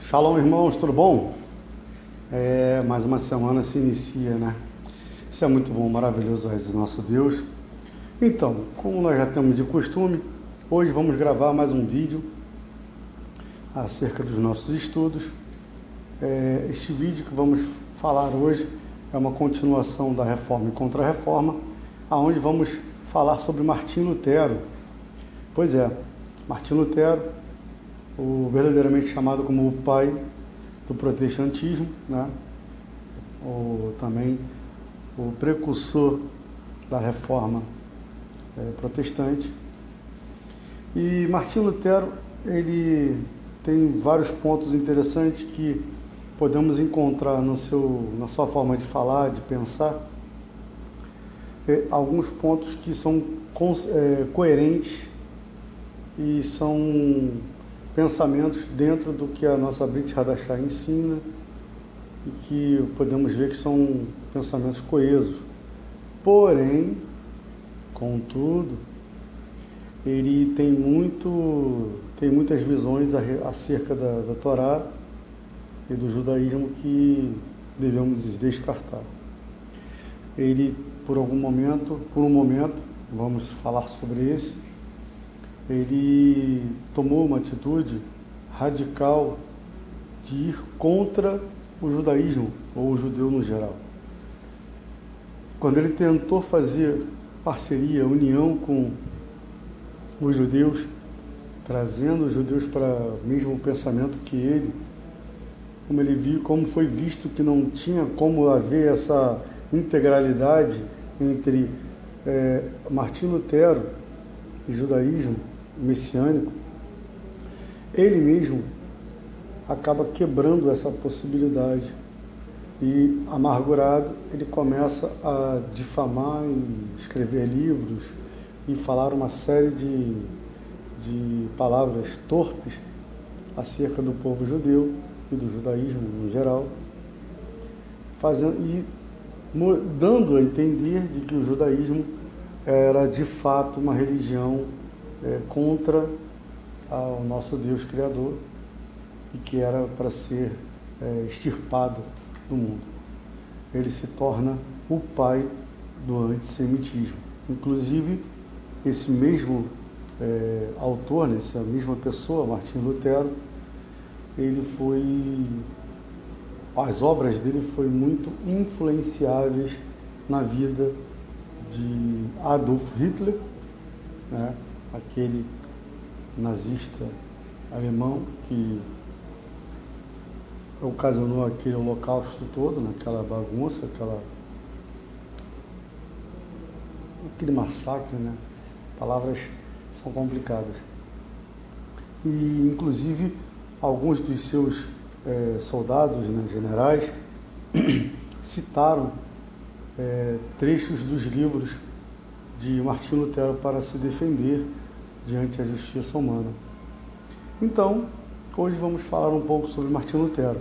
Shalom, irmãos, tudo bom? Mais uma semana se inicia, né? Isso é muito bom, maravilhoso é nosso Deus. Então, como nós já temos de costume, hoje vamos gravar mais um vídeo acerca dos nossos estudos. Este vídeo que vamos falar hoje é uma continuação da Reforma e Contra-Reforma, aonde vamos falar sobre Martim Lutero. Pois é, Martim Lutero, o verdadeiramente chamado como o pai do protestantismo, né? Também o precursor da Reforma protestante. E Martim Lutero, ele tem vários pontos interessantes que podemos encontrar na sua forma de falar, de pensar, alguns pontos que são coerentes e são pensamentos dentro do que a nossa Brit Hadashah ensina e que podemos ver que são pensamentos coesos. Porém, contudo, ele tem muitas visões acerca da Torá e do judaísmo que devemos descartar. Ele, por um momento, vamos falar sobre esse, ele tomou uma atitude radical de ir contra o judaísmo, ou o judeu no geral. Quando ele tentou fazer parceria, união com os judeus, trazendo os judeus para o mesmo pensamento que ele, como ele viu, como foi visto que não tinha como haver essa integralidade entre Martim Lutero e judaísmo messiânico, ele mesmo acaba quebrando essa possibilidade e, amargurado, ele começa a difamar e escrever livros e falar uma série de palavras torpes acerca do povo judeu e do judaísmo no geral, dando a entender de que o judaísmo era de fato uma religião contra o nosso Deus Criador e que era para ser extirpado do mundo. Ele se torna o pai do antissemitismo. Inclusive, esse mesmo autor, essa mesma pessoa, Martim Lutero, as obras dele foram muito influenciáveis na vida de Adolf Hitler, né? Aquele nazista alemão que ocasionou aquele holocausto todo, naquela bagunça, aquele massacre, né? Palavras são complicadas. E, inclusive, alguns dos seus soldados, né, generais, citaram trechos dos livros de Martim Lutero para se defender diante da justiça humana. Então, hoje vamos falar um pouco sobre Martim Lutero.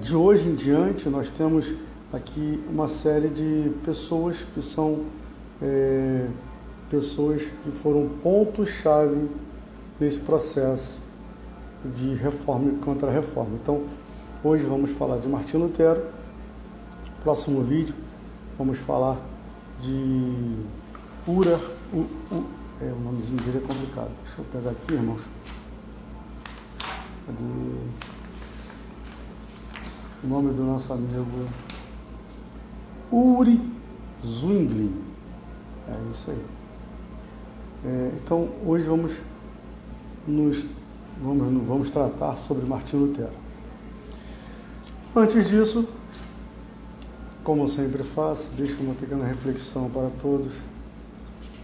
De hoje em diante, nós temos aqui uma série de pessoas que são pessoas que foram pontos-chave nesse processo de reforma e contra-reforma. Então, hoje vamos falar de Martim Lutero. Próximo vídeo, vamos falar de Ura. O nomezinho dele é complicado. Deixa eu pegar aqui, irmãos. Cadê o nome do nosso amigo? Uri Zwingli. É isso aí. Então, hoje vamos tratar sobre Martim Lutero. Antes disso, como eu sempre faço, deixo uma pequena reflexão para todos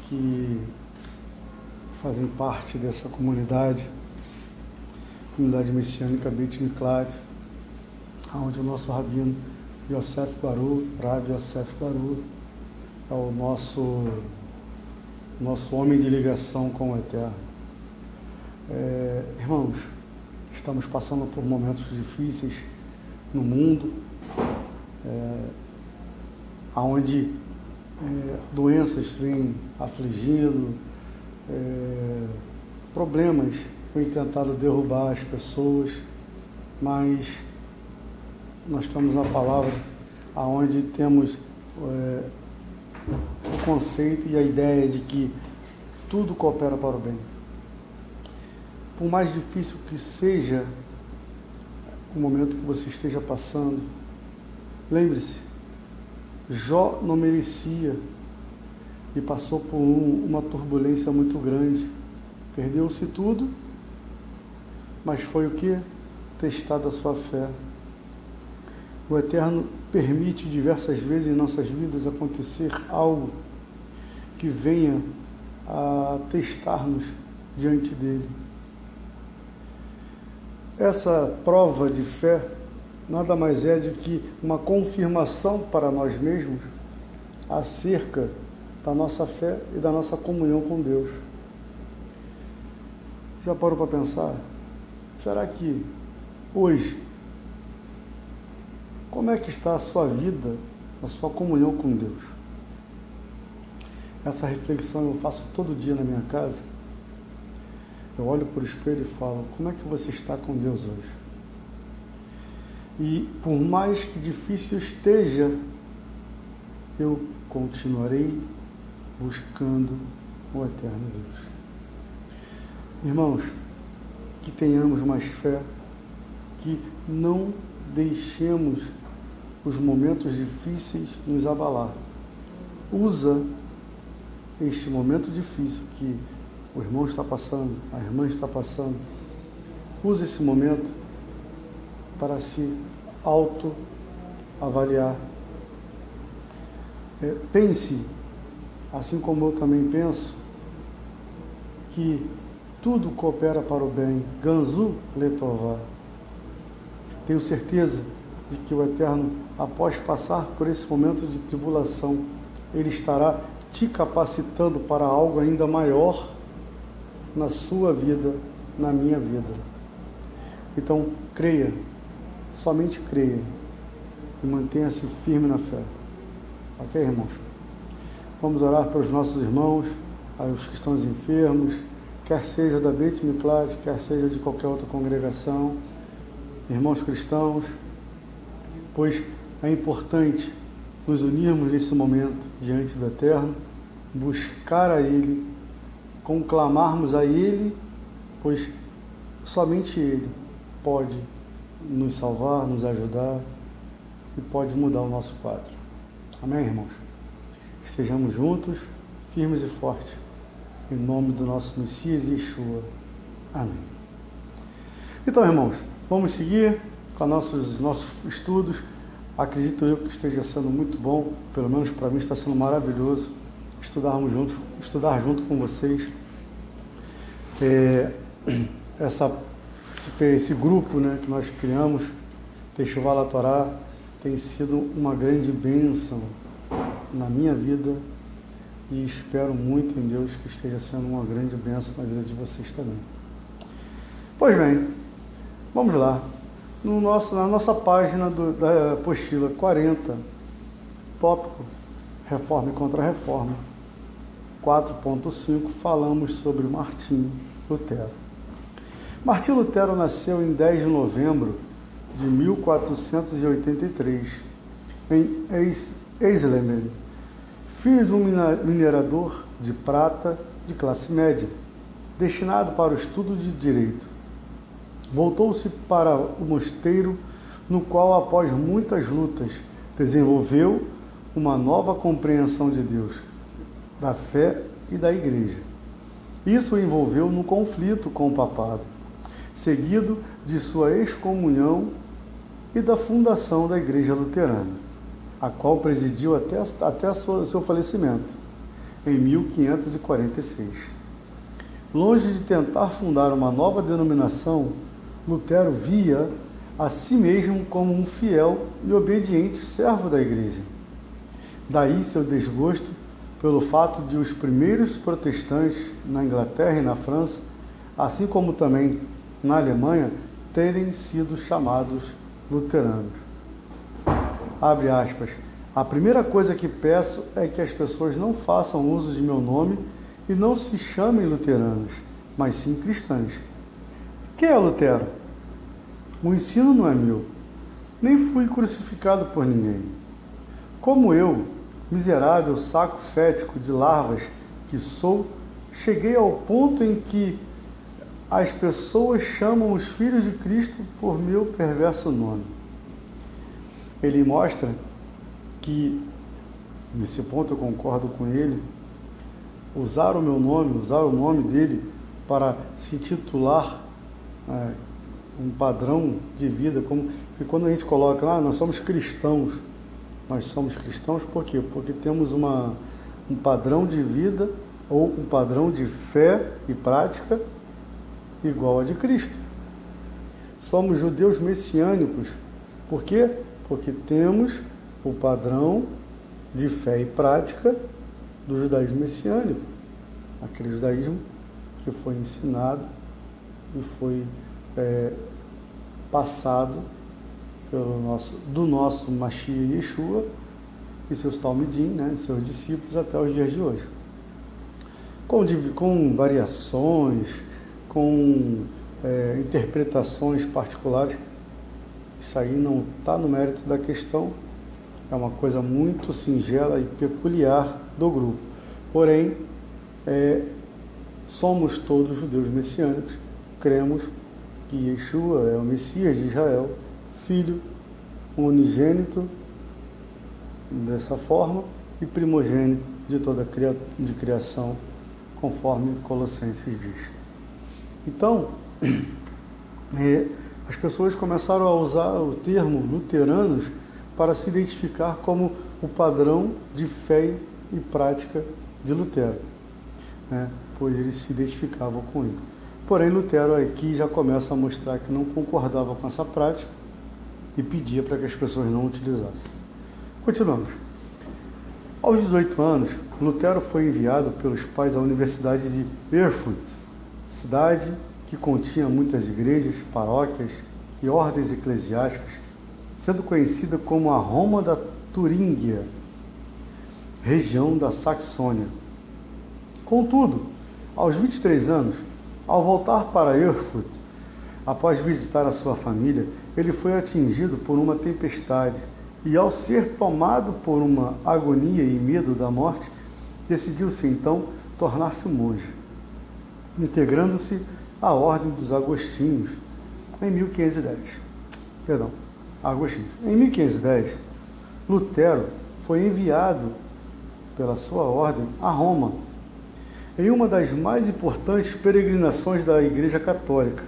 que fazem parte dessa comunidade messiânica Beit Miklat, onde o nosso rabino Yosef Baruch, Rav Yosef Baruch, é o nosso homem de ligação com o Eterno. Irmãos, estamos passando por momentos difíceis no mundo, onde doenças vêm afligindo, problemas vêm tentando derrubar as pessoas, mas nós estamos na palavra aonde temos o conceito e a ideia de que tudo coopera para o bem. Por mais difícil que seja o momento que você esteja passando, lembre-se, Jó não merecia e passou por uma turbulência muito grande. Perdeu-se tudo, mas foi o que? Testada a sua fé. O Eterno permite diversas vezes em nossas vidas acontecer algo que venha a testar-nos diante dele. Essa prova de fé nada mais é do que uma confirmação para nós mesmos acerca da nossa fé e da nossa comunhão com Deus. Já parou para pensar? Será que hoje, como é que está a sua vida, a sua comunhão com Deus? Essa reflexão eu faço todo dia na minha casa. Eu olho para o espelho e falo, como é que você está com Deus hoje? E por mais que difícil esteja, eu continuarei buscando o eterno Deus. Irmãos, que tenhamos mais fé, que não deixemos os momentos difíceis nos abalar. Usa este momento difícil que o irmão está passando, a irmã está passando, use esse momento para se autoavaliar. Pense, assim como eu também penso, que tudo coopera para o bem. Ganzu letová. Tenho certeza de que o Eterno, após passar por esse momento de tribulação, Ele estará te capacitando para algo ainda maior na sua vida, na minha vida. Então, creia, somente creia e mantenha-se firme na fé. Ok, irmãos? Vamos orar pelos nossos irmãos, os que estão enfermos, quer seja da Beit Miklat, quer seja de qualquer outra congregação, irmãos cristãos, pois é importante nos unirmos nesse momento diante do Eterno, buscar a Ele, conclamarmos a Ele, pois somente Ele pode nos salvar, nos ajudar e pode mudar o nosso quadro. Amém, irmãos? Estejamos juntos, firmes e fortes, em nome do nosso Messias Yeshua. Amém. Então, irmãos, vamos seguir com nossos estudos. Acredito eu que esteja sendo muito bom, pelo menos para mim está sendo maravilhoso estudarmos juntos, estudar junto com vocês. Esse grupo, né, que nós criamos, Teshuvah Torá, tem sido uma grande bênção na minha vida e espero muito em Deus que esteja sendo uma grande bênção na vida de vocês também. Pois bem, vamos lá. Na nossa página da apostila 40, tópico Reforma e Contra-Reforma, 4.5, falamos sobre Martim Lutero. Martim Lutero nasceu em 10 de novembro de 1483, em Eisleben, filho de um minerador de prata de classe média, destinado para o estudo de direito. Voltou-se para o mosteiro, no qual, após muitas lutas, desenvolveu uma nova compreensão de Deus, da fé e da igreja. Isso o envolveu no conflito com o papado, seguido de sua excomunhão e da fundação da Igreja Luterana, a qual presidiu até seu falecimento, em 1546. Longe de tentar fundar uma nova denominação, Lutero via a si mesmo como um fiel e obediente servo da Igreja. Daí seu desgosto pelo fato de os primeiros protestantes na Inglaterra e na França, assim como também na Alemanha, terem sido chamados luteranos. Abre aspas. A primeira coisa que peço é que as pessoas não façam uso de meu nome e não se chamem luteranos, mas sim cristãs. Quem é Lutero? O ensino não é meu, nem fui crucificado por ninguém. Como eu, miserável saco fético de larvas que sou, cheguei ao ponto em que as pessoas chamam os filhos de Cristo por meu perverso nome. Ele mostra que, nesse ponto eu concordo com ele, usar o meu nome, usar o nome dele para se intitular um padrão de vida, e quando a gente coloca lá, nós somos cristãos por quê? Porque temos um padrão de vida ou um padrão de fé e prática igual a de Cristo. Somos judeus messiânicos, por quê? Porque temos o padrão de fé e prática do judaísmo messiânico, aquele judaísmo que foi ensinado e foi passado do nosso Mashiach Yeshua e seus Talmidim, seus discípulos até os dias de hoje. Com variações, com interpretações particulares, isso aí não está no mérito da questão, é uma coisa muito singela e peculiar do grupo. Porém, somos todos judeus messiânicos, cremos que Yeshua é o Messias de Israel, Filho unigênito dessa forma e primogênito de toda de criação, conforme Colossenses diz. Então, as pessoas começaram a usar o termo luteranos para se identificar como o padrão de fé e prática de Lutero, pois eles se identificavam com ele. Porém, Lutero aqui já começa a mostrar que não concordava com essa prática e pedia para que as pessoas não utilizassem. Continuamos. Aos 18 anos, Lutero foi enviado pelos pais à Universidade de Erfurt, cidade que continha muitas igrejas, paróquias e ordens eclesiásticas, sendo conhecida como a Roma da Turíngia, região da Saxônia. Contudo, aos 23 anos, ao voltar para Erfurt, após visitar a sua família, ele foi atingido por uma tempestade e, ao ser tomado por uma agonia e medo da morte, decidiu-se então tornar-se monge, integrando-se à Ordem dos Agostinhos em 1510. Em 1510, Lutero foi enviado pela sua ordem a Roma, em uma das mais importantes peregrinações da Igreja Católica.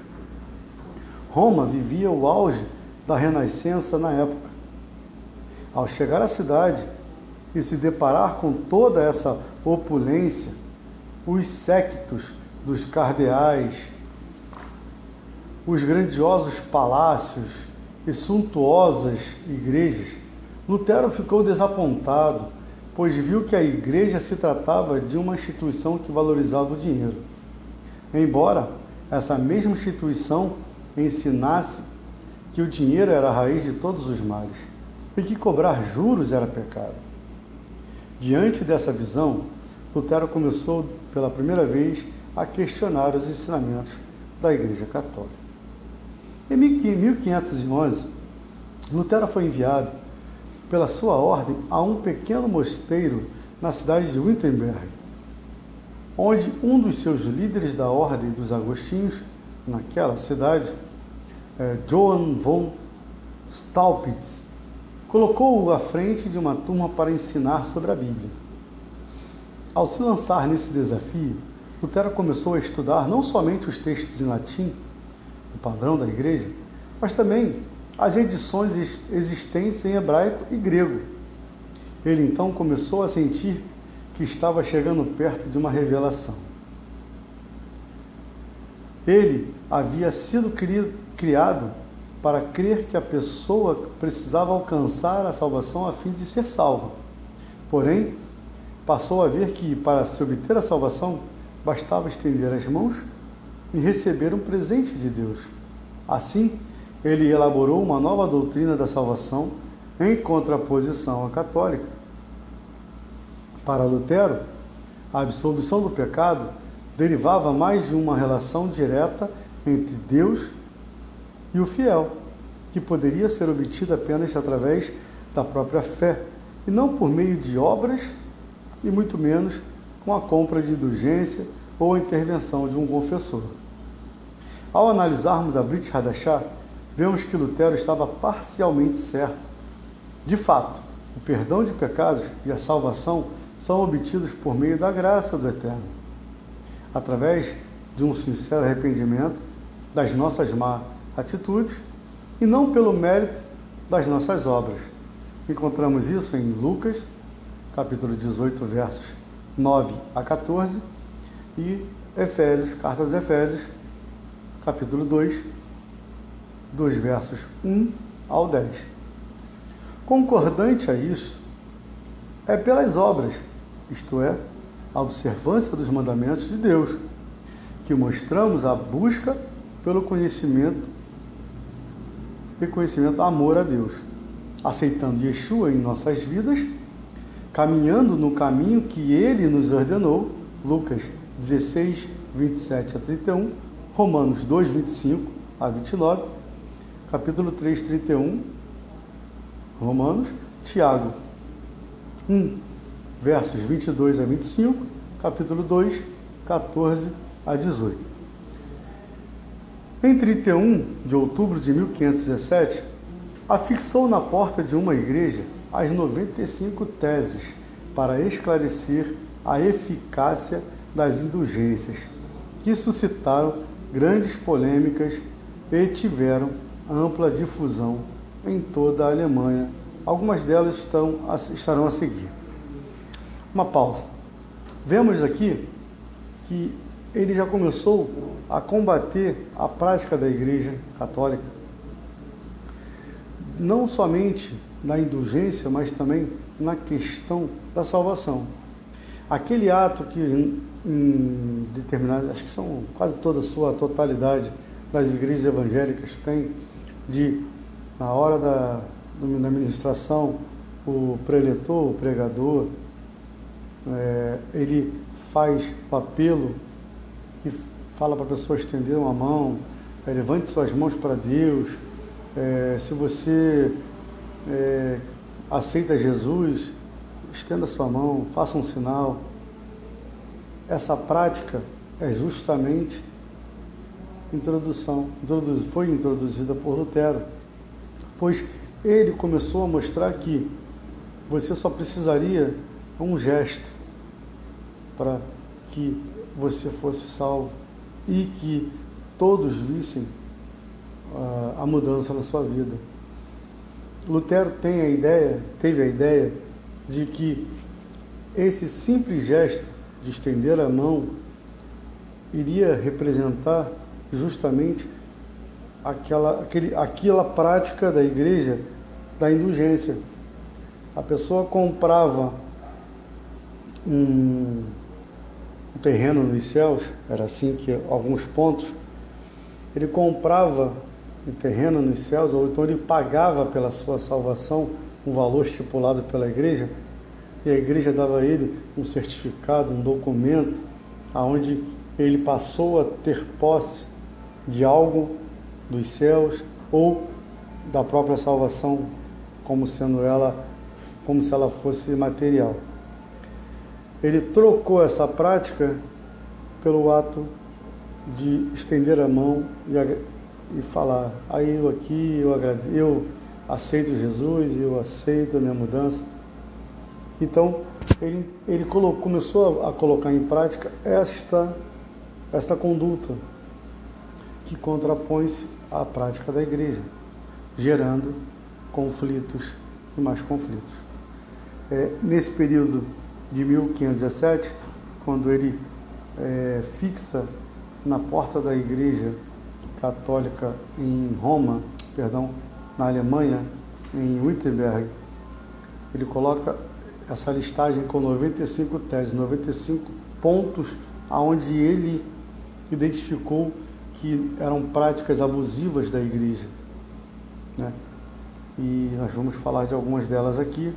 Roma vivia o auge da Renascença na época. Ao chegar à cidade e se deparar com toda essa opulência, os séquitos dos cardeais, os grandiosos palácios e suntuosas igrejas, Lutero ficou desapontado, pois viu que a igreja se tratava de uma instituição que valorizava o dinheiro. Embora essa mesma instituição ensinasse que o dinheiro era a raiz de todos os males e que cobrar juros era pecado. Diante dessa visão, Lutero começou pela primeira vez a questionar os ensinamentos da Igreja Católica. Em 1511, Lutero foi enviado pela sua ordem a um pequeno mosteiro na cidade de Wittenberg, onde um dos seus líderes da ordem dos agostinhos, naquela cidade, Johann von Staupitz, colocou-o à frente de uma turma para ensinar sobre a Bíblia. Ao se lançar nesse desafio, Lutero começou a estudar não somente os textos em latim, o padrão da igreja, mas também as edições existentes em hebraico e grego. Ele então começou a sentir que estava chegando perto de uma revelação. Ele havia sido criado para crer que a pessoa precisava alcançar a salvação a fim de ser salva. Porém, passou a ver que, para se obter a salvação, bastava estender as mãos e receber um presente de Deus. Assim, ele elaborou uma nova doutrina da salvação em contraposição à católica. Para Lutero, a absolvição do pecado derivava mais de uma relação direta entre Deus e o fiel, que poderia ser obtido apenas através da própria fé, e não por meio de obras, e muito menos com a compra de indulgência ou a intervenção de um confessor. Ao analisarmos a Brit Hadashah, vemos que Lutero estava parcialmente certo. De fato, o perdão de pecados e a salvação são obtidos por meio da graça do Eterno, através de um sincero arrependimento das nossas más atitudes e não pelo mérito das nossas obras. Encontramos isso em Lucas, capítulo 18, versos 9 a 14, e Efésios, carta aos Efésios, capítulo 2, dos versos 1 ao 10. Concordante a isso, é pelas obras, isto é, a observância dos mandamentos de Deus, que mostramos a busca pelo conhecimento amor a Deus, aceitando Yeshua em nossas vidas, caminhando no caminho que Ele nos ordenou, Lucas 16, 27 a 31, Romanos 2, 25 a 29, capítulo 3, 31, Romanos, Tiago 1, versos 22 a 25, capítulo 2, 14 a 18. Em 31 de outubro de 1517, afixou na porta de uma igreja as 95 teses para esclarecer a eficácia das indulgências, que suscitaram grandes polêmicas e tiveram ampla difusão em toda a Alemanha. Algumas delas estarão a seguir. Uma pausa. Vemos aqui que ele já começou a combater a prática da Igreja Católica, não somente na indulgência, mas também na questão da salvação. Aquele ato que em determinadas, acho que são quase toda a sua totalidade das igrejas evangélicas tem, de, na hora da ministração, o preletor, o pregador, ele faz o apelo e fala para a pessoa estender uma mão, levante suas mãos para Deus, se você aceita Jesus, estenda sua mão, faça um sinal. Essa prática é justamente foi introduzida por Lutero, pois ele começou a mostrar que você só precisaria um gesto para que você fosse salvo e que todos vissem a mudança na sua vida. Lutero teve a ideia de que esse simples gesto de estender a mão iria representar justamente aquela prática da igreja da indulgência. A pessoa comprava um terreno nos céus, era assim que alguns pontos, ele comprava um terreno nos céus, ou então ele pagava pela sua salvação um valor estipulado pela igreja, e a igreja dava a ele um certificado, um documento, onde ele passou a ter posse de algo dos céus ou da própria salvação, como se ela fosse material. Ele trocou essa prática pelo ato de estender a mão e falar: aí eu aceito Jesus, eu aceito a minha mudança. Então ele começou a colocar em prática esta conduta que contrapõe-se à prática da igreja, gerando conflitos e mais conflitos. Nesse período de 1517, quando ele fixa na porta da igreja católica na Alemanha, em Wittenberg, ele coloca essa listagem com 95 teses, 95 pontos aonde ele identificou que eram práticas abusivas da igreja, né? E nós vamos falar de algumas delas aqui.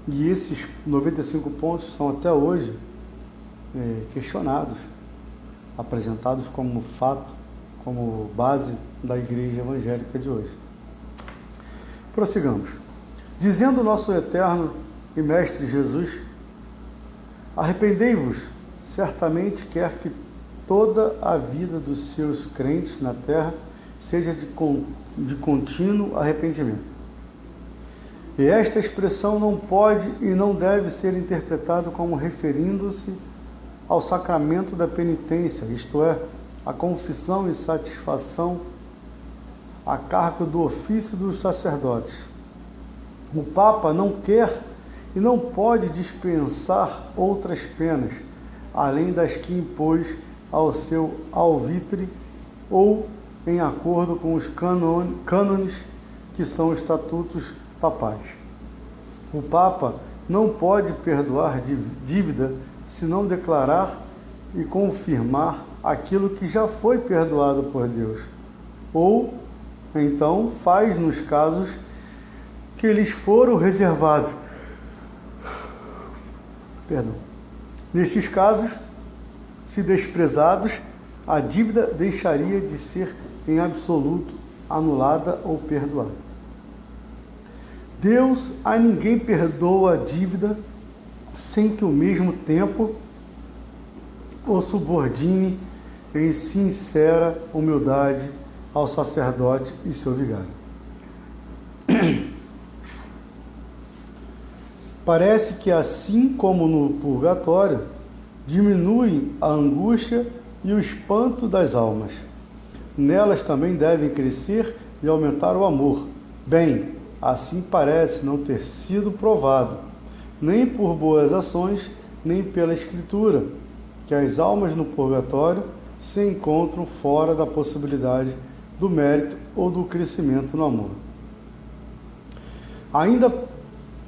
E esses 95 pontos são até hoje questionados, apresentados como fato como base da igreja evangélica de hoje. Prossigamos. Dizendo nosso eterno e mestre Jesus: arrependei-vos, certamente quer que toda a vida dos seus crentes na terra seja de contínuo arrependimento. E esta expressão não pode e não deve ser interpretada como referindo-se ao sacramento da penitência, isto é, a confissão e satisfação a cargo do ofício dos sacerdotes. O Papa não quer e não pode dispensar outras penas, além das que impôs ao seu alvitre ou em acordo com os cânones que são estatutos papais. O Papa não pode perdoar dívida se não declarar e confirmar aquilo que já foi perdoado por Deus, ou então faz nos casos que lhes foram reservados. Nestes casos, se desprezados, a dívida deixaria de ser em absoluto anulada ou perdoada. Deus a ninguém perdoa a dívida sem que ao mesmo tempo o subordine em sincera humildade ao sacerdote e seu vigário. Parece que assim como no purgatório, diminuem a angústia e o espanto das almas. Nelas também devem crescer e aumentar o amor. Bem, assim parece não ter sido provado, nem por boas ações, nem pela Escritura, que as almas no purgatório se encontram fora da possibilidade do mérito ou do crescimento no amor. Ainda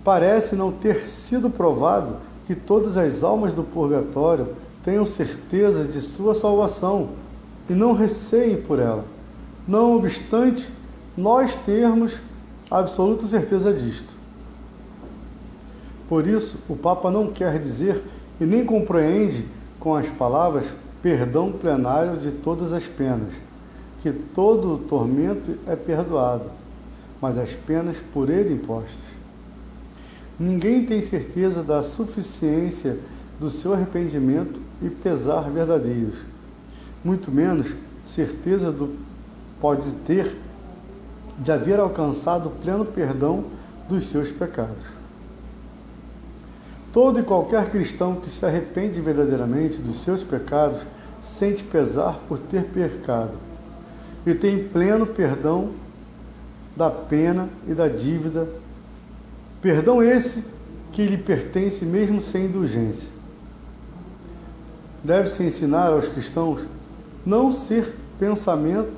parece não ter sido provado que todas as almas do purgatório tenham certeza de sua salvação e não receiem por ela. Não obstante, nós termos absoluta certeza disto. Por isso, o Papa não quer dizer e nem compreende com as palavras perdão plenário de todas as penas, que todo o tormento é perdoado, mas as penas por ele impostas. Ninguém tem certeza da suficiência do seu arrependimento e pesar verdadeiros, muito menos certeza pode ter de haver alcançado o pleno perdão dos seus pecados. Todo e qualquer cristão que se arrepende verdadeiramente dos seus pecados sente pesar por ter pecado e tem pleno perdão da pena e da dívida, perdão esse que lhe pertence mesmo sem indulgência. Deve-se ensinar aos cristãos não ser pensamento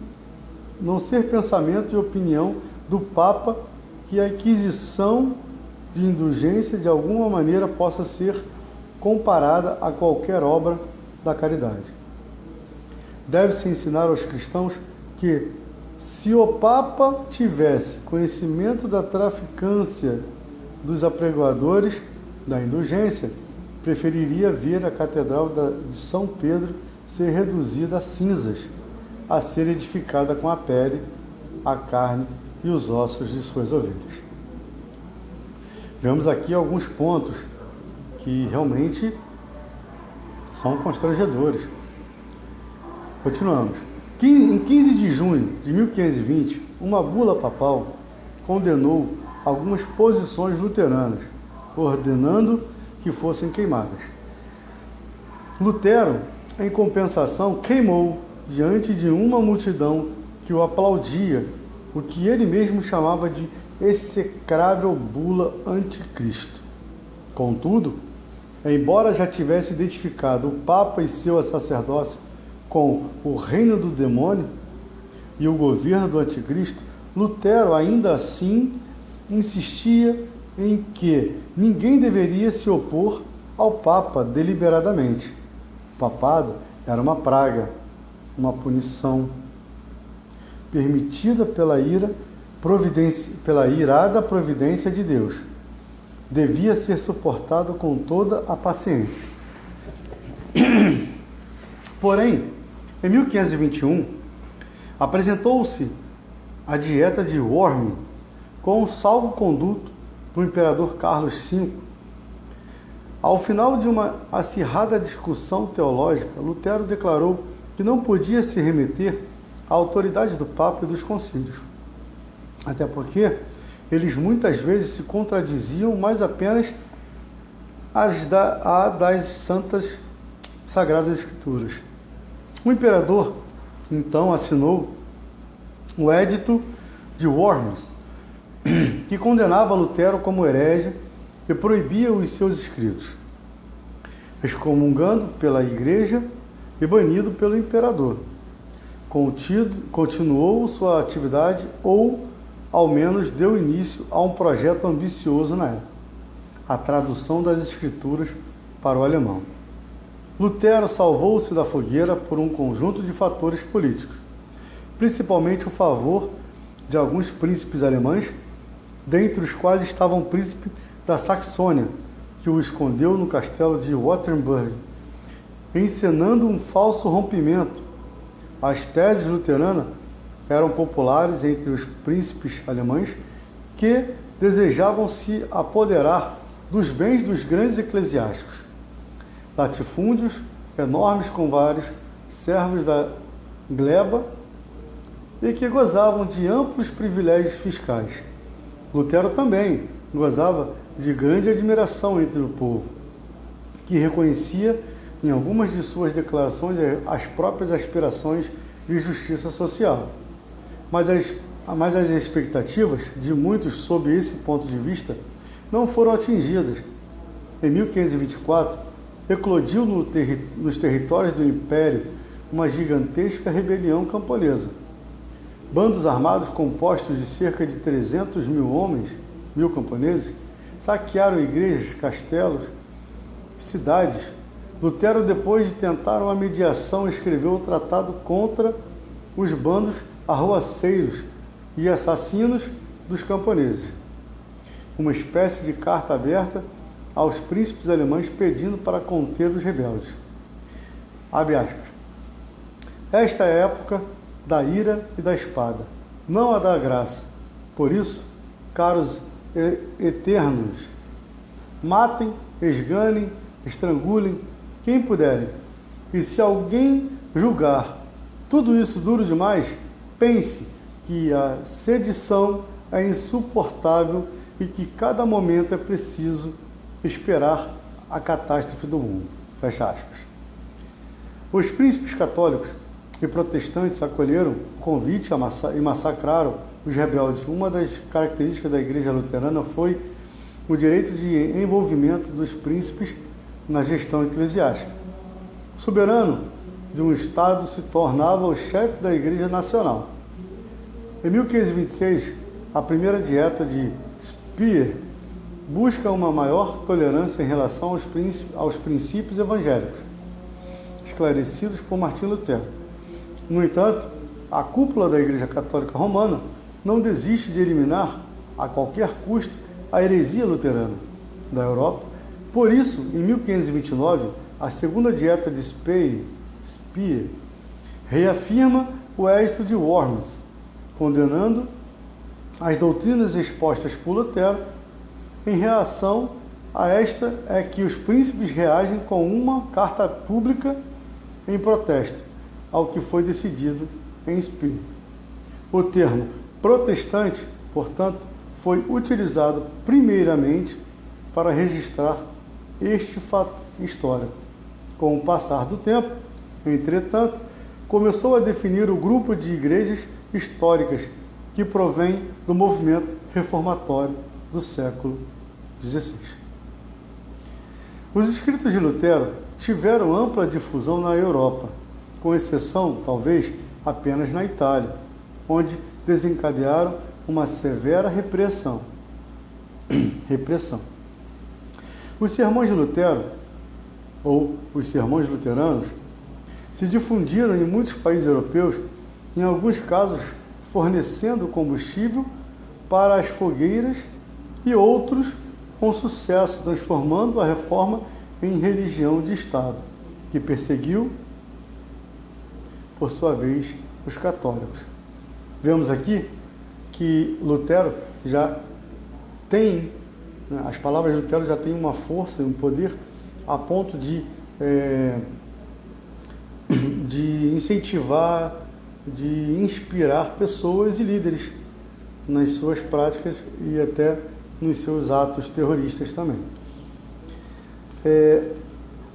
e opinião do Papa que a aquisição de indulgência de alguma maneira possa ser comparada a qualquer obra da caridade. Deve-se ensinar aos cristãos que, se o Papa tivesse conhecimento da traficância dos apregoadores da indulgência, preferiria ver a Catedral de São Pedro ser reduzida a cinzas, a ser edificada com a pele, a carne e os ossos de suas ovelhas. Vemos aqui alguns pontos que realmente são constrangedores. Continuamos. Em 15 de junho de 1520, uma bula papal condenou algumas posições luteranas, ordenando que fossem queimadas. Lutero, em compensação, queimou diante de uma multidão que o aplaudia, o que ele mesmo chamava de execrável bula anticristo. Contudo, embora já tivesse identificado o Papa e seu sacerdócio com o reino do demônio e o governo do anticristo, Lutero ainda assim insistia em que ninguém deveria se opor ao Papa deliberadamente. O papado era uma praga, uma punição permitida pela irada providência de Deus. Devia ser suportado com toda a paciência. Porém, em 1521, Apresentou-se a Dieta de Worms com o salvo-conduto do imperador Carlos V. Ao final de uma acirrada discussão teológica, Lutero declarou que não podia se remeter à autoridade do Papa e dos concílios, até porque eles muitas vezes se contradiziam mais apenas das santas sagradas escrituras. O imperador então assinou o Edito de Worms, que condenava Lutero como herege e proibia os seus escritos, excomungando pela Igreja e banido pelo imperador. Continuou sua atividade ou, ao menos, deu início a um projeto ambicioso na época, a tradução das Escrituras para o alemão. Lutero salvou-se da fogueira por um conjunto de fatores políticos, principalmente o favor de alguns príncipes alemães, dentre os quais estava um príncipe da Saxônia, que o escondeu no castelo de Wittenberg, encenando um falso rompimento. As teses luteranas eram populares entre os príncipes alemães que desejavam se apoderar dos bens dos grandes eclesiásticos, latifúndios enormes com vários servos da gleba e que gozavam de amplos privilégios fiscais. Lutero também gozava de grande admiração entre o povo, que reconhecia em algumas de suas declarações as próprias aspirações de justiça social. Mas as expectativas de muitos sob esse ponto de vista não foram atingidas. Em 1524, eclodiu nos territórios do Império uma gigantesca rebelião camponesa. Bandos armados compostos de cerca de 300 mil camponeses, saquearam igrejas, castelos, cidades. Lutero, depois de tentar uma mediação, escreveu o tratado contra os bandos arruaceiros e assassinos dos camponeses, uma espécie de carta aberta aos príncipes alemães pedindo para conter os rebeldes. Abre aspas. Esta é a época da ira e da espada, não a da graça. Por isso, caros eternos, matem, esganem, estrangulem quem puderem. E se alguém julgar tudo isso duro demais, pense que a sedição é insuportável e que cada momento é preciso esperar a catástrofe do mundo. Fecha aspas. Os príncipes católicos e protestantes acolheram o convite e massacraram os rebeldes. Uma das características da Igreja Luterana foi o direito de envolvimento dos príncipes na gestão eclesiástica. O soberano de um Estado se tornava o chefe da Igreja Nacional. Em 1526, a primeira dieta de Speer busca uma maior tolerância em relação aos princípios evangélicos, esclarecidos por Martinho Lutero. No entanto, a cúpula da Igreja Católica Romana não desiste de eliminar, a qualquer custo, a heresia luterana da Europa. Por isso, em 1529, a segunda dieta de Speer reafirma o Edito de Worms, condenando as doutrinas expostas por Lutero. Em reação a esta é que os príncipes reagem com uma carta pública em protesto ao que foi decidido em Speer. O termo protestante, portanto, foi utilizado primeiramente para registrar este fato histórico. Com o passar do tempo, entretanto, começou a definir o grupo de igrejas históricas que provém do movimento reformatório do século XVI. Os escritos de Lutero tiveram ampla difusão na Europa, com exceção, talvez, apenas na Itália, onde desencadearam uma severa repressão. Os sermões de Lutero, ou os sermões luteranos, se difundiram em muitos países europeus, em alguns casos fornecendo combustível para as fogueiras e outros com sucesso, transformando a reforma em religião de Estado, que perseguiu, por sua vez, os católicos. vemos aqui que Lutero já tem, né, as palavras de Lutero já têm uma força e um poder a ponto de incentivar, de inspirar pessoas e líderes nas suas práticas e até nos seus atos terroristas também.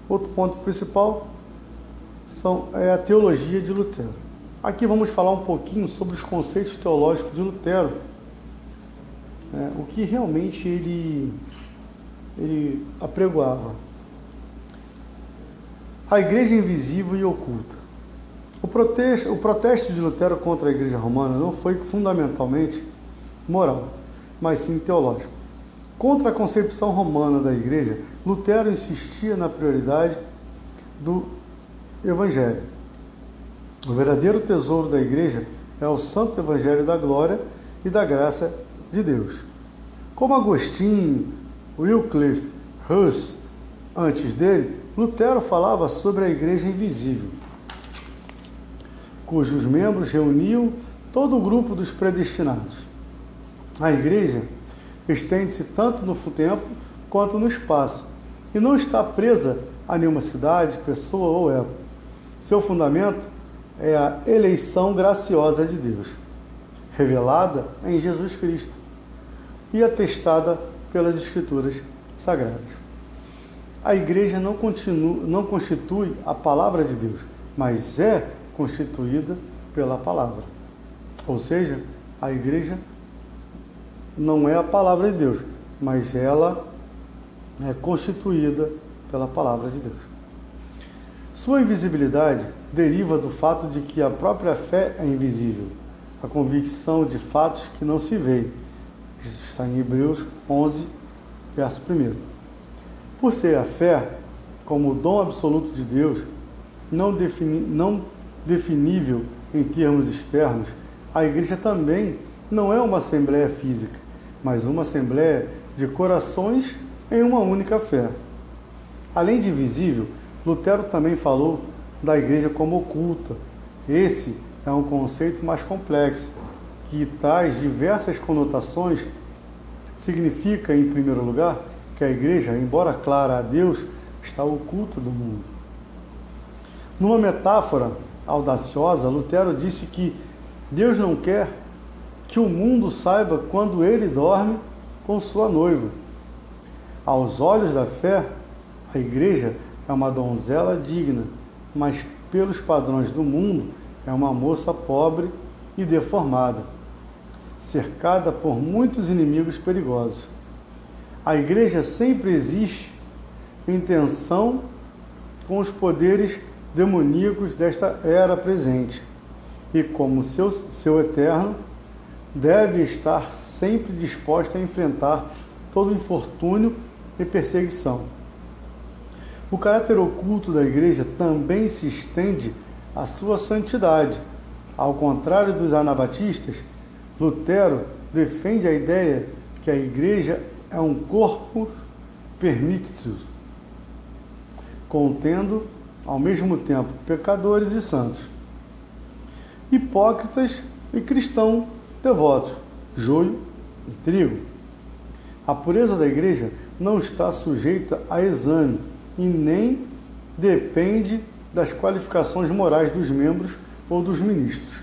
Outro ponto principal é a teologia de Lutero. Aqui vamos falar um pouquinho sobre os conceitos teológicos de Lutero, o que realmente ele apregoava. A igreja invisível e oculta. O protesto de Lutero contra a igreja romana não foi fundamentalmente moral, mas sim teológico. Contra a concepção romana da igreja, Lutero insistia na prioridade do evangelho. O verdadeiro tesouro da igreja é o santo evangelho da glória e da graça de Deus. Como Agostinho, Wycliffe, Hus, antes dele, Lutero falava sobre a igreja invisível, cujos membros reuniam todo o grupo dos predestinados. A igreja estende-se tanto no tempo quanto no espaço e não está presa a nenhuma cidade, pessoa ou época. Seu fundamento é a eleição graciosa de Deus, revelada em Jesus Cristo e atestada pelas Escrituras Sagradas. A igreja não constitui a palavra de Deus, mas é constituída pela palavra. Ou seja, a igreja não é a palavra de Deus, mas ela é constituída pela palavra de Deus. Sua invisibilidade deriva do fato de que a própria fé é invisível, a convicção de fatos que não se veem. Isso está em Hebreus 11, verso 1. Por ser a fé como o dom absoluto de Deus, não definível em termos externos, a igreja também não é uma assembleia física, mas uma assembleia de corações em uma única fé. Além de invisível, Lutero também falou da igreja como oculta. Esse é um conceito mais complexo, que traz diversas conotações. Significa, em primeiro lugar, que a igreja, embora clara a Deus, está oculta do mundo. Numa metáfora audaciosa, Lutero disse que Deus não quer que o mundo saiba quando ele dorme com sua noiva. Aos olhos da fé, a igreja é uma donzela digna, mas pelos padrões do mundo é uma moça pobre e deformada, cercada por muitos inimigos perigosos. A igreja sempre existe em tensão com os poderes demoníacos desta era presente e, como seu eterno, deve estar sempre disposta a enfrentar todo infortúnio e perseguição. O caráter oculto da igreja também se estende à sua santidade. Ao contrário dos anabatistas, Lutero defende a ideia que a igreja é um corpo permixus, contendo ao mesmo tempo pecadores e santos, hipócritas e cristãos devotos, joio e trigo. A pureza da igreja não está sujeita a exame e nem depende das qualificações morais dos membros ou dos ministros.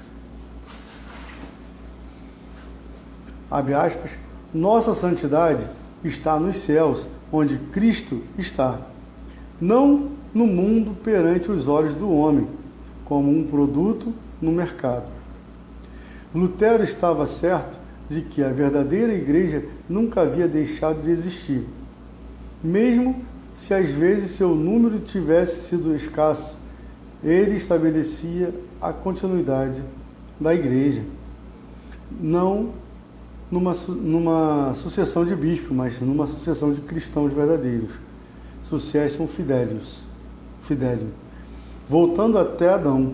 Abre aspas, nossa santidade está nos céus, onde Cristo está, não no mundo perante os olhos do homem, como um produto no mercado. Lutero estava certo de que a verdadeira igreja nunca havia deixado de existir, mesmo se às vezes seu número tivesse sido escasso. Ele estabelecia a continuidade da igreja, não numa sucessão de bispos, mas numa sucessão de cristãos verdadeiros, successum fidelium. Voltando até Adão,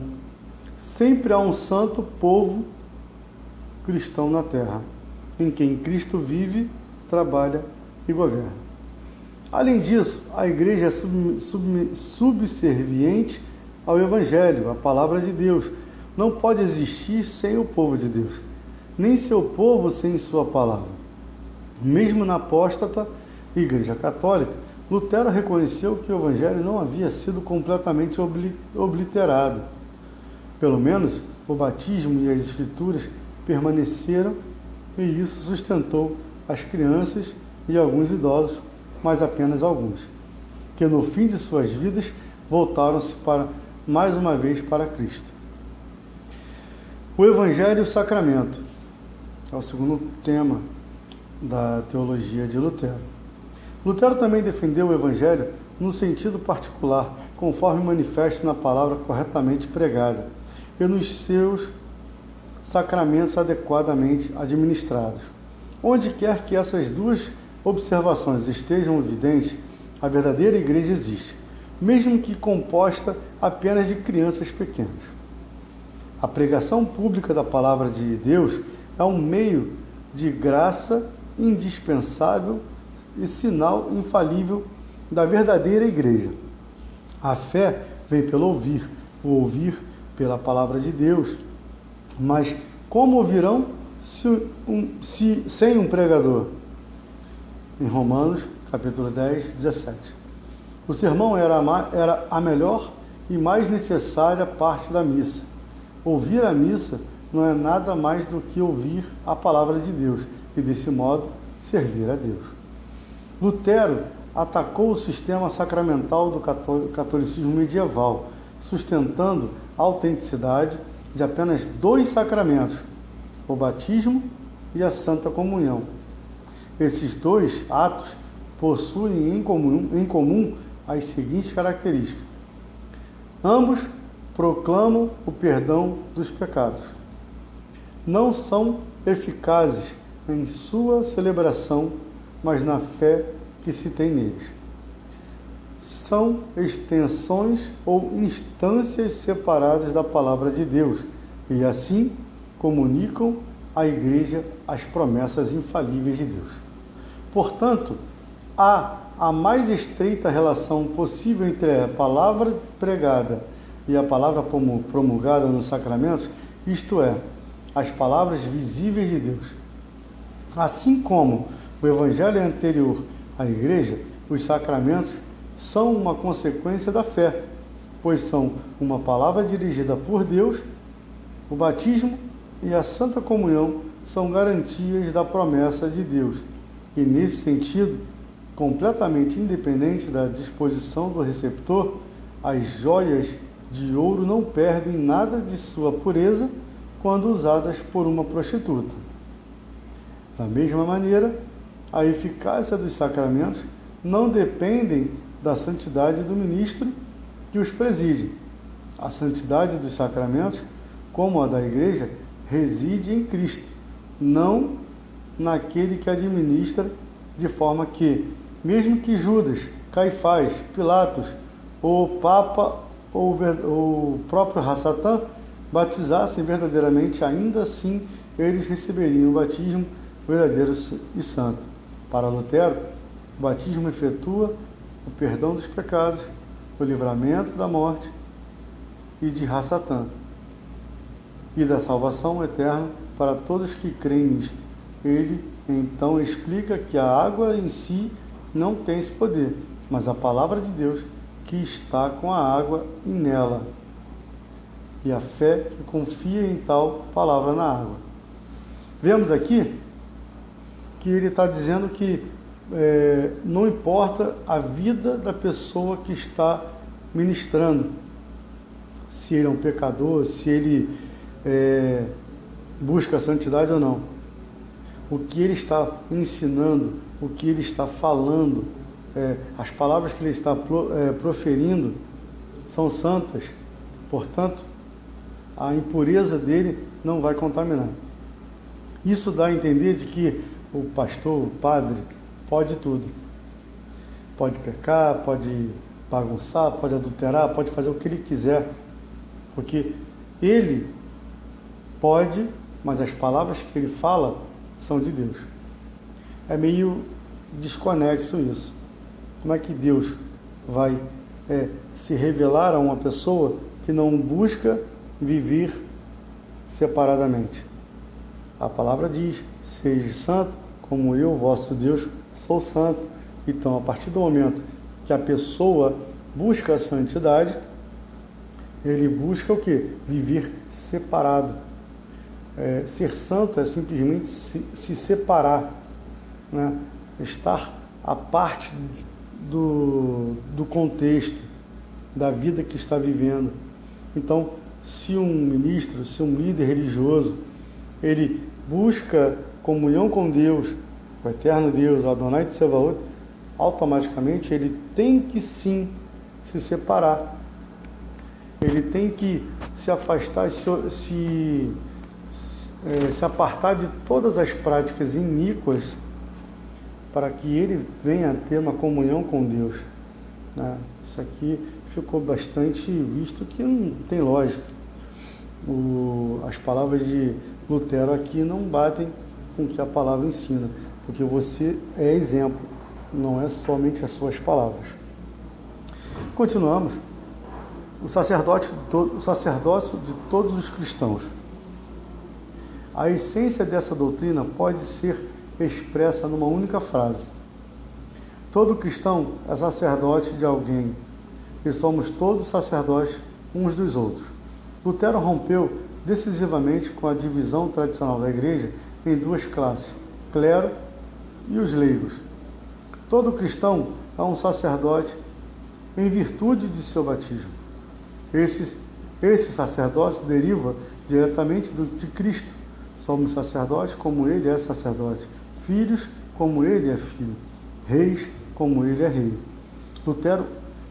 sempre há um santo povo cristão na terra, em quem Cristo vive, trabalha e governa. Além disso, a igreja é subserviente ao Evangelho, à palavra de Deus, não pode existir sem o povo de Deus, nem seu povo sem sua palavra. Mesmo na apóstata Igreja Católica, Lutero reconheceu que o Evangelho não havia sido completamente obliterado. Pelo menos, o batismo e as Escrituras permaneceram, e isso sustentou as crianças e alguns idosos, mas apenas alguns, que no fim de suas vidas voltaram-se mais uma vez para Cristo. O Evangelho e o Sacramento é o segundo tema da teologia de Lutero. Lutero também defendeu o Evangelho num sentido particular, conforme manifesta na palavra corretamente pregada e nos seus sacramentos adequadamente administrados. Onde quer que essas duas observações estejam evidentes, a verdadeira igreja existe, mesmo que composta apenas de crianças pequenas. A pregação pública da palavra de Deus é um meio de graça indispensável e sinal infalível da verdadeira igreja. A fé vem pelo ouvir, o ouvir pela palavra de Deus. Mas como ouvirão sem um pregador? Em Romanos, capítulo 10, 17. O sermão era a melhor e mais necessária parte da missa. Ouvir a missa não é nada mais do que ouvir a palavra de Deus e, desse modo, servir a Deus. Lutero atacou o sistema sacramental do catolicismo medieval, sustentando a autenticidade de apenas dois sacramentos, o batismo e a Santa Comunhão. Esses dois atos possuem em comum as seguintes características. Ambos proclamam o perdão dos pecados. Não são eficazes em sua celebração, mas na fé que se tem neles. São extensões ou instâncias separadas da palavra de Deus e assim comunicam à igreja as promessas infalíveis de Deus. Portanto, há a mais estreita relação possível entre a palavra pregada e a palavra promulgada nos sacramentos, isto é, as palavras visíveis de Deus. Assim como o Evangelho é anterior à igreja, os sacramentos são uma consequência da fé, pois são uma palavra dirigida por Deus. O batismo e a Santa Comunhão são garantias da promessa de Deus e, nesse sentido, completamente independente da disposição do receptor, as joias de ouro não perdem nada de sua pureza quando usadas por uma prostituta. Da mesma maneira, a eficácia dos sacramentos não dependem da santidade do ministro que os preside. A santidade dos sacramentos, como a da igreja, reside em Cristo, não naquele que administra, de forma que, mesmo que Judas, Caifás, Pilatos, o Papa ou o próprio Rassatã batizassem verdadeiramente, ainda assim eles receberiam o batismo verdadeiro e santo. Para Lutero, o batismo efetua o perdão dos pecados, o livramento da morte e de Rassatã, e da salvação eterna para todos que creem nisto. Ele, então, explica que a água em si não tem esse poder, mas a palavra de Deus que está com a água e nela, e a fé que confia em tal palavra na água. Vemos aqui que ele está dizendo que não importa a vida da pessoa que está ministrando, se ele é um pecador, se ele busca a santidade ou não. O que ele está ensinando, o que ele está falando, as palavras que ele está proferindo são santas, portanto, a impureza dele não vai contaminar. Isso dá a entender de que o pastor, o padre, pode tudo. Pode pecar, pode bagunçar, pode adulterar, pode fazer o que ele quiser, porque ele pode, mas as palavras que ele fala são de Deus. É meio desconexo isso. Como é que Deus vai se revelar a uma pessoa que não busca viver separadamente. A palavra diz: seja santo, como eu, vosso Deus, sou santo. Então, a partir do momento que a pessoa busca a santidade, ele busca o quê? Viver separado. Ser santo é simplesmente se separar, né? Estar à parte do contexto, da vida que está vivendo. Então, se um ministro, se um líder religioso, ele busca comunhão com Deus, o eterno Deus, o Adonai de Tsevaot, automaticamente ele tem que sim se separar. Ele tem que se afastar, se apartar de todas as práticas iníquas para que ele venha a ter uma comunhão com Deus, né? Isso aqui ficou bastante visto que não tem lógica. As palavras de Lutero aqui não batem com o que a palavra ensina, porque você é exemplo, não é somente as suas palavras. Continuamos. O sacerdócio de todos os cristãos. A essência dessa doutrina pode ser expressa numa única frase: todo cristão é sacerdote de alguém e somos todos sacerdotes uns dos outros. Lutero rompeu decisivamente com a divisão tradicional da igreja em duas classes, clero e os leigos. Todo cristão é um sacerdote em virtude de seu batismo. Esse sacerdócio deriva diretamente de Cristo. Somos sacerdotes como ele é sacerdote, filhos como ele é filho, reis como ele é rei. Lutero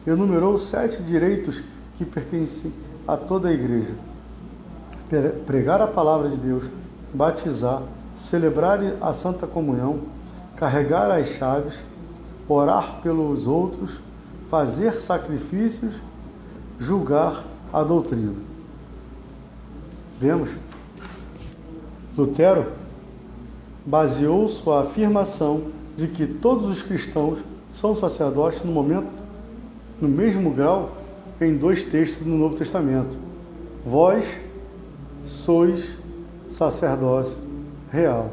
enumerou 7 direitos que pertencem a toda a igreja: pregar a palavra de Deus, batizar, celebrar a Santa Comunhão, carregar as chaves, orar pelos outros, fazer sacrifícios, julgar a doutrina. Vemos? Lutero baseou sua afirmação de que todos os cristãos são sacerdotes no mesmo grau em 2 textos do Novo Testamento. Vós sois sacerdócio real.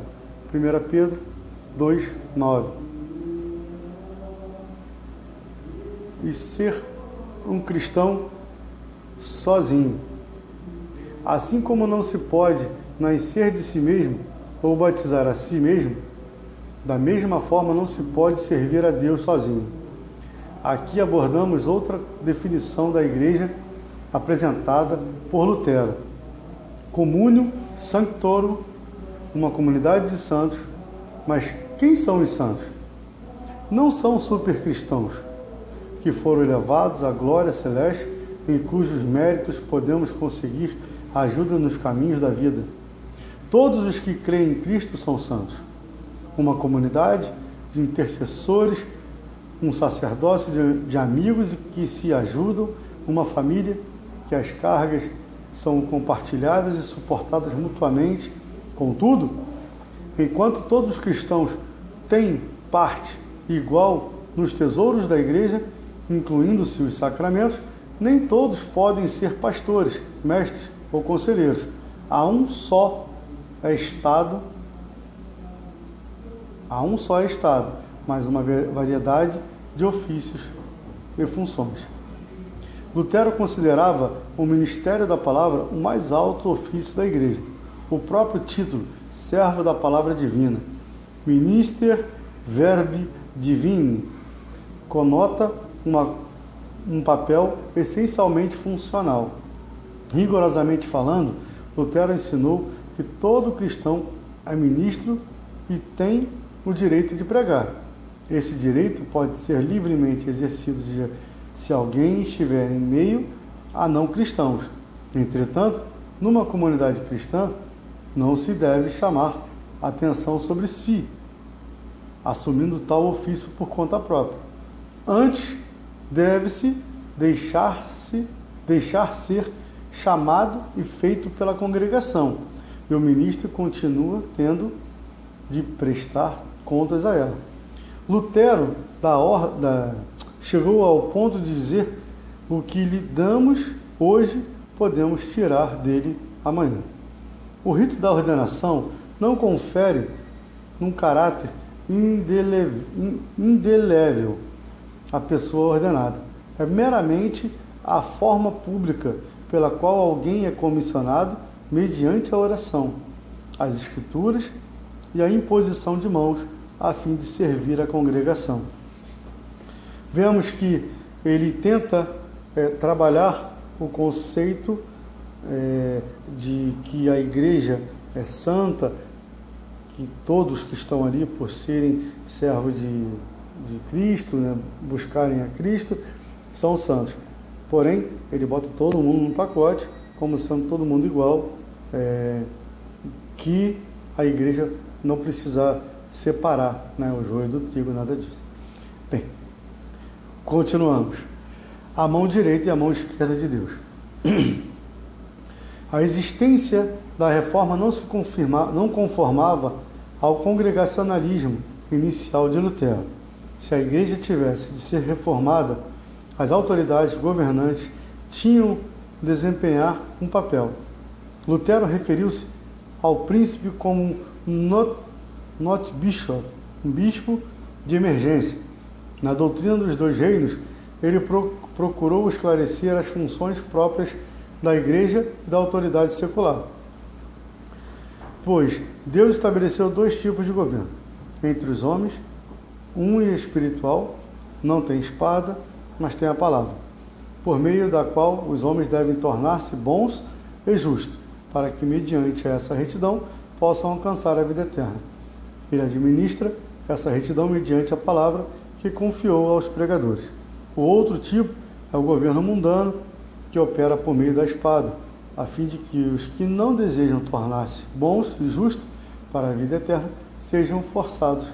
1 Pedro 2:9. E ser um cristão sozinho. Assim como não se pode nascer de si mesmo ou batizar a si mesmo, da mesma forma não se pode servir a Deus sozinho. Aqui abordamos outra definição da igreja apresentada por Lutero: Communio Sanctorum, uma comunidade de santos. Mas quem são os santos? Não são supercristãos que foram elevados à glória celeste, em cujos méritos podemos conseguir ajuda nos caminhos da vida. Todos os que creem em Cristo são santos. Uma comunidade de intercessores, um sacerdócio de amigos que se ajudam, uma família que as cargas são compartilhadas e suportadas mutuamente. Contudo, enquanto todos os cristãos têm parte igual nos tesouros da igreja, incluindo-se os sacramentos, nem todos podem ser pastores, mestres ou conselheiros. Há um só Estado, mas uma variedade de ofícios e funções. Lutero considerava o ministério da palavra o mais alto ofício da igreja. O próprio título, servo da palavra divina, Minister Verbi Divini, conota um papel essencialmente funcional. Rigorosamente falando, Lutero ensinou que todo cristão é ministro e tem o direito de pregar. Esse direito pode ser livremente exercido se alguém estiver em meio a não cristãos. Entretanto, numa comunidade cristã, não se deve chamar atenção sobre si, assumindo tal ofício por conta própria. Antes, deve-se deixar ser chamado e feito pela congregação, e o ministro continua tendo de prestar contas a ela. Lutero chegou ao ponto de dizer: o que lhe damos hoje, podemos tirar dele amanhã. O rito da ordenação não confere um caráter indelével à pessoa ordenada. É meramente a forma pública pela qual alguém é comissionado mediante a oração, as escrituras e a imposição de mãos a fim de servir a congregação. Vemos que ele tenta trabalhar o conceito de que a igreja é santa, que todos que estão ali, por serem servos de Cristo, né, buscarem a Cristo, são santos. Porém, ele bota todo mundo num pacote, como sendo todo mundo igual, que a igreja não precisa separar, né, o joio do trigo, nada disso. Bem, continuamos. A mão direita e a mão esquerda de Deus. A existência da reforma não conformava ao congregacionalismo inicial de Lutero. Se a igreja tivesse de ser reformada, as autoridades governantes tinham de desempenhar um papel. Lutero referiu-se ao príncipe como not bishop, um bispo de emergência. Na doutrina dos dois reinos, ele procurou esclarecer as funções próprias da igreja e da autoridade secular. Pois Deus estabeleceu dois tipos de governo entre os homens, um espiritual, não tem espada, mas tem a palavra, por meio da qual os homens devem tornar-se bons e justos, para que mediante essa retidão possam alcançar a vida eterna. Ele administra essa retidão mediante a palavra que confiou aos pregadores. O outro tipo é o governo mundano, que opera por meio da espada, a fim de que os que não desejam tornar-se bons e justos para a vida eterna sejam forçados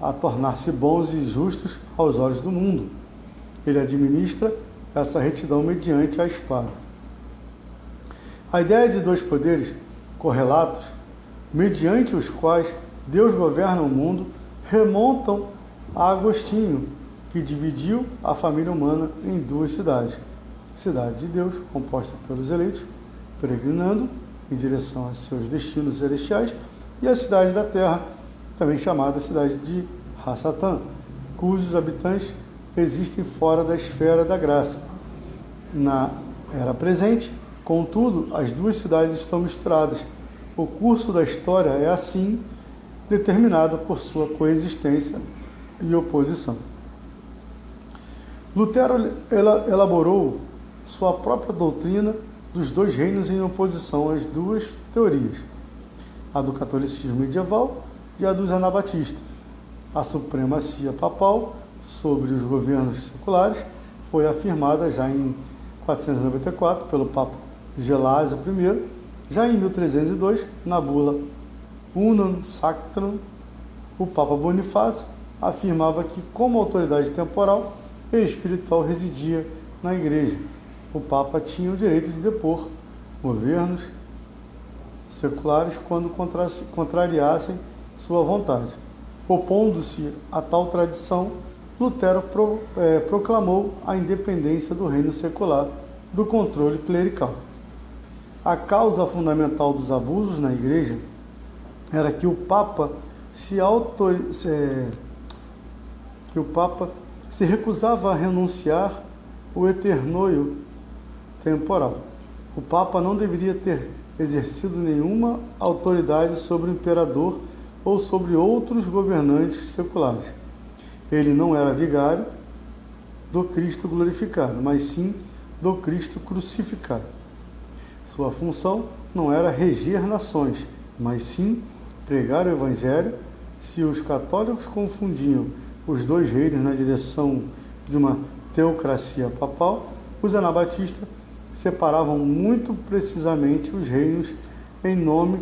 a tornar-se bons e justos aos olhos do mundo. Ele administra essa retidão mediante a espada. A ideia de dois poderes correlatos, mediante os quais Deus governa o mundo, remontam a Agostinho, que dividiu a família humana em duas cidades. Cidade de Deus, composta pelos eleitos, peregrinando em direção a seus destinos celestiais, e a cidade da terra, também chamada cidade de Hasatã, cujos habitantes existem fora da esfera da graça. Na era presente, contudo, as duas cidades estão misturadas. O curso da história é assim determinado por sua coexistência e oposição. Lutero elaborou sua própria doutrina dos dois reinos em oposição às duas teorias, a do catolicismo medieval e a dos anabatistas. A supremacia papal sobre os governos seculares foi afirmada já em 494 pelo Papa Gelásio I, já em 1302, na bula Unam Sacram, o Papa Bonifácio afirmava que, como autoridade temporal e espiritual residia na Igreja, o Papa tinha o direito de depor governos seculares quando contrariassem sua vontade. Opondo-se a tal tradição, Lutero proclamou a independência do reino secular do controle clerical. A causa fundamental dos abusos na Igreja era que o Papa se recusava a renunciar o eternoio temporal. O Papa não deveria ter exercido nenhuma autoridade sobre o imperador ou sobre outros governantes seculares. Ele não era vigário do Cristo glorificado, mas sim do Cristo crucificado. Sua função não era reger nações, mas sim pregar o Evangelho. Se os católicos confundiam os dois reinos na direção de uma teocracia papal, os anabatistas separavam muito precisamente os reinos em nome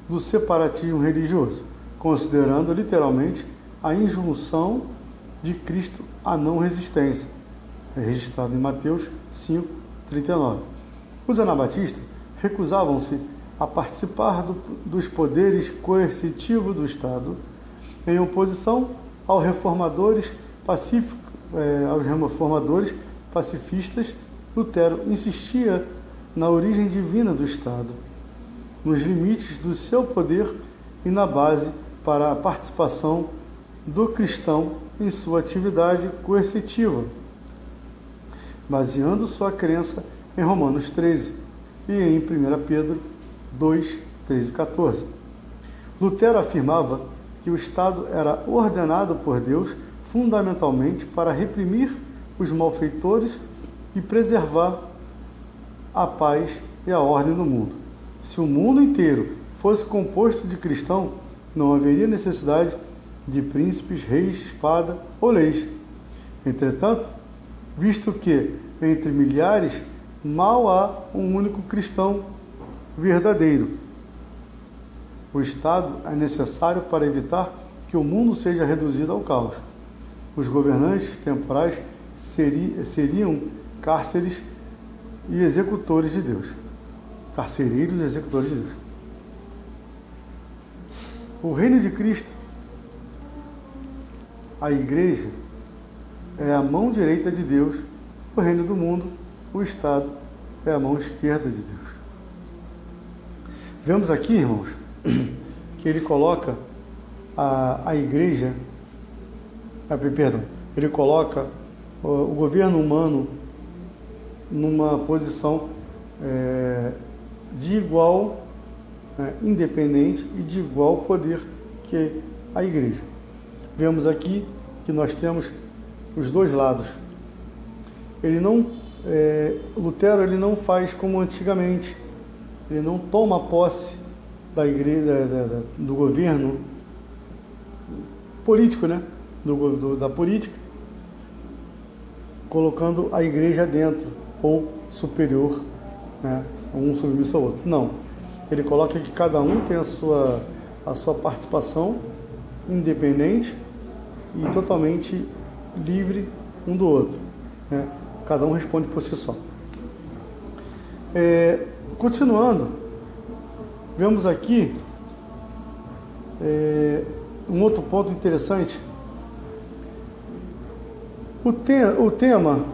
do separatismo religioso, considerando literalmente a injunção de Cristo à não resistência, registrado em Mateus 5:39. Os anabatistas recusavam-se a participar dos poderes coercitivos do Estado, em oposição aos reformadores pacifistas. Lutero insistia na origem divina do Estado nos limites do seu poder e na base para a participação do cristão em sua atividade coercitiva, baseando sua crença em Romanos 13 e em 1 Pedro 2, 13 e 14. Lutero afirmava que o Estado era ordenado por Deus fundamentalmente para reprimir os malfeitores e preservar a paz e a ordem no mundo. Se o mundo inteiro fosse composto de cristãos, não haveria necessidade de príncipes, reis, espada ou leis. Entretanto, visto que entre milhares mal há um único cristão verdadeiro, o Estado é necessário para evitar que o mundo seja reduzido ao caos. Os governantes temporais seriam cárceres e executores de Deus. Carcereiros e executores de Deus. O reino de Cristo, a igreja, é a mão direita de Deus. O reino do mundo, o Estado, é a mão esquerda de Deus. Vemos aqui, irmãos, que ele coloca a igreja, ele coloca o governo humano numa posição de igual, independente e de igual poder que a igreja. Vemos aqui que nós temos os dois lados. Lutero ele não faz como antigamente, ele não toma posse da igreja, do governo político, da política, colocando a igreja dentro, ou superior, um submisso ao outro. Não, ele coloca que cada um tem a sua participação independente e totalmente livre um do outro, Cada um responde por si só. Continuando, vemos aqui um outro ponto interessante. O tema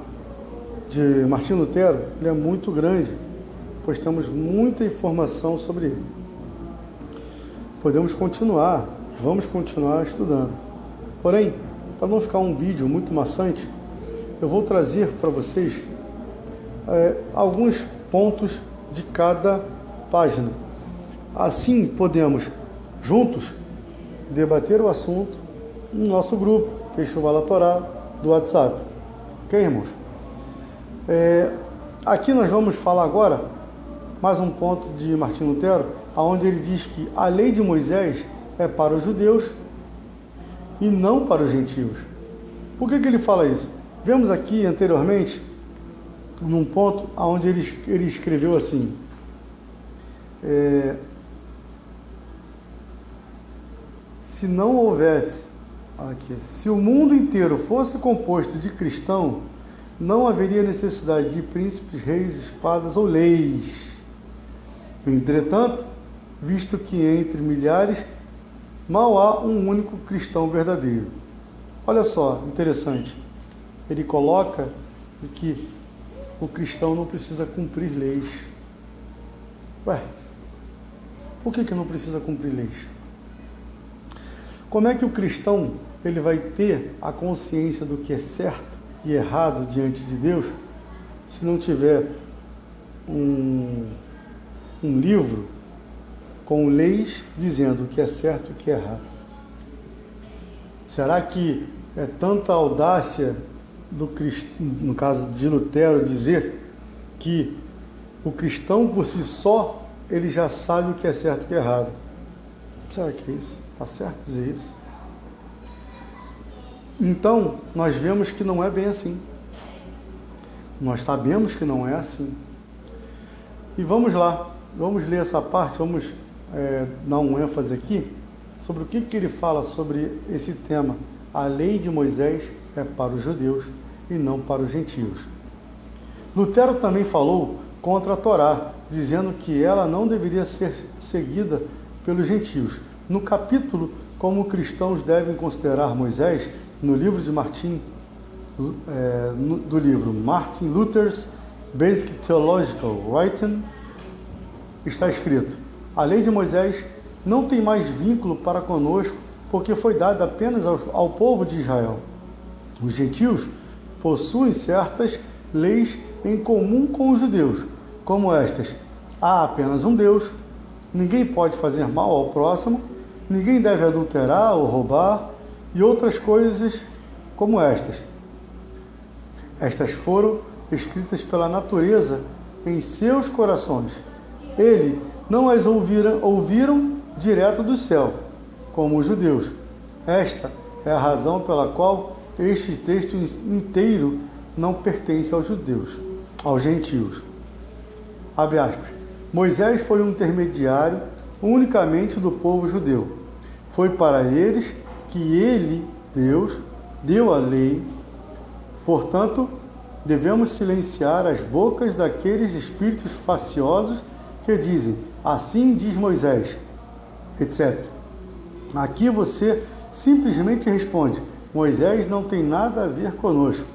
de Martinho Lutero ele é muito grande, pois temos muita informação sobre ele. Vamos continuar estudando. Porém, para não ficar um vídeo muito maçante, eu vou trazer para vocês alguns pontos de cada página. Assim podemos, juntos, debater o assunto no nosso grupo, Teixuvala Torá, do WhatsApp. Ok, irmãos? Aqui nós vamos falar agora mais um ponto de Martinho Lutero, onde ele diz que a lei de Moisés é para os judeus e não para os gentios. Por que ele fala isso? Vemos aqui anteriormente, num ponto onde ele escreveu assim: se não houvesse, se o mundo inteiro fosse composto de cristãos, não haveria necessidade de príncipes, reis, espadas ou leis. Entretanto, visto que entre milhares mal há um único cristão verdadeiro. Olha só, interessante. Ele coloca que o cristão não precisa cumprir leis. Por que não precisa cumprir leis? Como é que o cristão ele vai ter a consciência do que é certo e errado diante de Deus se não tiver um livro com leis dizendo o que é certo e o que é errado? Será que é tanta audácia no caso de Lutero, dizer que o cristão por si só ele já sabe o que é certo e o que é errado? Será que é isso? Está certo dizer isso? Então, nós vemos que não é bem assim. Nós sabemos que não é assim. E vamos lá, vamos ler essa parte, vamos dar um ênfase aqui sobre o que ele fala sobre esse tema. A lei de Moisés é para os judeus e não para os gentios. Lutero também falou contra a Torá, dizendo que ela não deveria ser seguida pelos gentios. No capítulo Como cristãos devem considerar Moisés, no livro de Martin Luther's Basic Theological Writing, está escrito: A lei de Moisés não tem mais vínculo para conosco, porque foi dada apenas ao povo de Israel. Os gentios possuem certas leis em comum com os judeus, como estas: há apenas um Deus, ninguém pode fazer mal ao próximo, ninguém deve adulterar ou roubar, e outras coisas como estas. Estas foram escritas pela natureza em seus corações. Ele não as ouviram direto do céu, como os judeus. Esta é a razão pela qual este texto inteiro não pertence aos judeus, aos gentios. Abre aspas. Moisés foi um intermediário unicamente do povo judeu. Foi para eles que ele, Deus, deu a lei. Portanto, devemos silenciar as bocas daqueles espíritos faciosos que dizem: assim diz Moisés, etc. Aqui você simplesmente responde: Moisés não tem nada a ver conosco.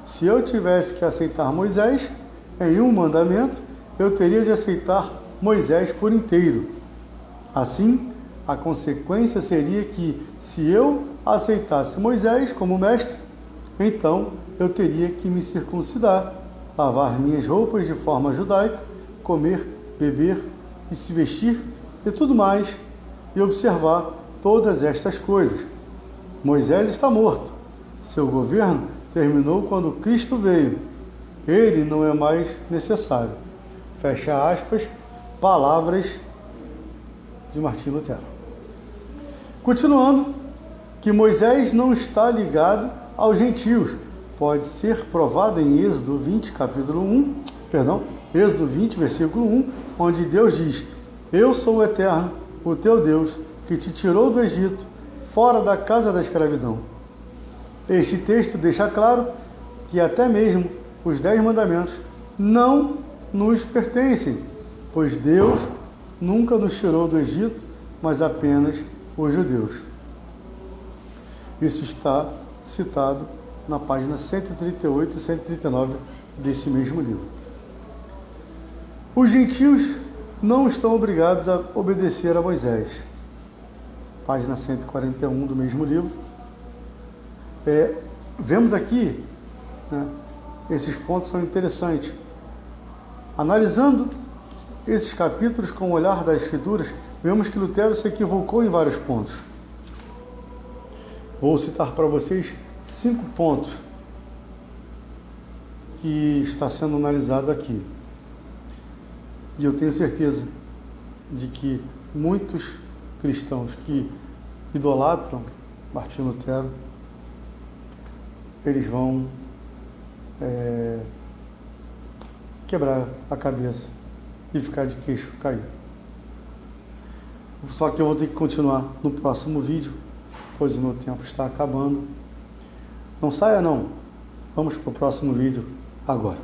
Se eu tivesse que aceitar Moisés em um mandamento, eu teria de aceitar Moisés por inteiro. Assim, a consequência seria que, se eu aceitasse Moisés como mestre, então eu teria que me circuncidar, lavar minhas roupas de forma judaica, comer, beber e se vestir e tudo mais, e observar todas estas coisas. Moisés está morto. Seu governo terminou quando Cristo veio. Ele não é mais necessário. Fecha aspas, palavras de Martinho Lutero. Continuando, que Moisés não está ligado aos gentios. Pode ser provado em Êxodo 20, Êxodo 20, versículo 1, onde Deus diz: eu sou o Eterno, o teu Deus, que te tirou do Egito, fora da casa da escravidão. Este texto deixa claro que até mesmo os 10 mandamentos não nos pertencem, pois Deus nunca nos tirou do Egito, mas apenas os judeus. Isso está citado na página 138 e 139 desse mesmo livro. Os gentios não estão obrigados a obedecer a Moisés. Página 141 do mesmo livro. Vemos aqui, esses pontos são interessantes. Analisando esses capítulos com o olhar das Escrituras, vemos que Lutero se equivocou em vários pontos. Vou citar para vocês 5 pontos que está sendo analisado aqui. E eu tenho certeza de que muitos cristãos que idolatram Martinho Lutero, eles vão quebrar a cabeça e ficar de queixo caído. Só que eu vou ter que continuar no próximo vídeo, pois o meu tempo está acabando. Não saia não, vamos para o próximo vídeo agora.